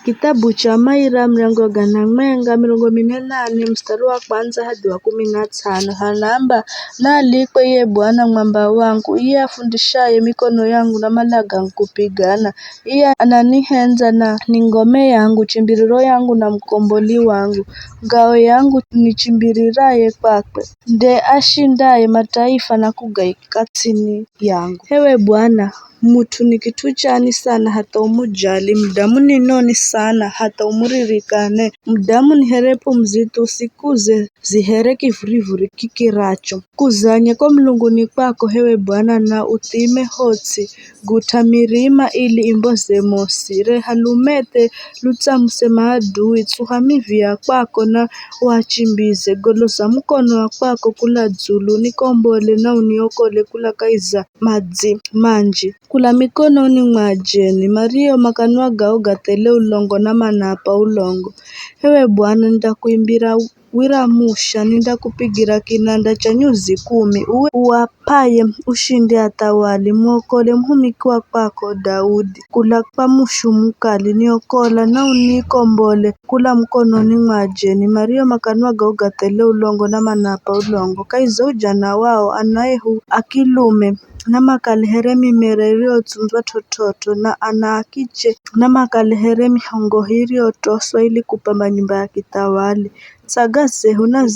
Kitabu cha Maira mlango gana mwenga 48 mstari wa kwanza hadi wa 15 hanamba nalikwe ye Bwana mwamba wangu, iye afundishaye mikono yangu na malaga kupigana, iye ananihenza na ni ngome yangu, chimbiriro yangu na mkomboli wangu, ngao yangu ni chimbiriraye kwakwe, nde ashindaye mataifa na kugaika chini yangu. Ewe Bwana, mutu ni kitu chani sana hata umujali, mdamu ni noni sana hata umuririkane, mdamu ni herepo mzito usikuze zihere kivurivuri kikiracho. Kuzanye kwa mlunguni kwako hewe Bwana na utime hotsi, guta mirima ili imboze mosi, rehalumete lutamuse maadui, tsuhamivia kwako na wachimbize, goloza mkono wa kwako kula dzulu, nikombole na uniokole kula kaiza madzi manji. Kula mikono ni mwajeni, Mario makanwa gao gatele ulongo na manapa ulongo. Hewe Bwana ndakuimbira wiramusha, nindakupigira kinanda cha nyuzi 10, uwe uwapaye ushindi atawali, muokole mhumiki wa kwako Daudi. Kula kwa mushu mukali niokola na unikombole, kula mkononi mwajeni, Mario makanwa gao gatele ulongo na manapa ulongo. Kaiza ujana wao anayehu akilume na makalihere mimererio tunzwa tototo na anakiche na makalihere mihongo hirio toswa ili kupamba nyumba ya kitawali. Saga zehu na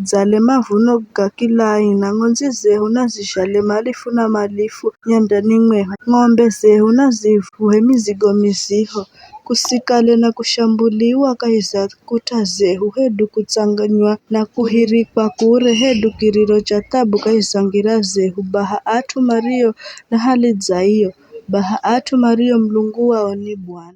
zale mavuno ga kila aina, ngonzi zehu na zishale malifu na malifu nyandani mweho, ng'ombe zehu na zivuhe mizigo miziho, kusikale na kushambuliwa kaiza kuta zehu, hedu kutsanganywa na kuhirikwa kure, hedu kiriro cha tabu kaiza ngira zehu, baha atu Mario na hali za iyo, baha atu Mario mlungu wao ni Bwana.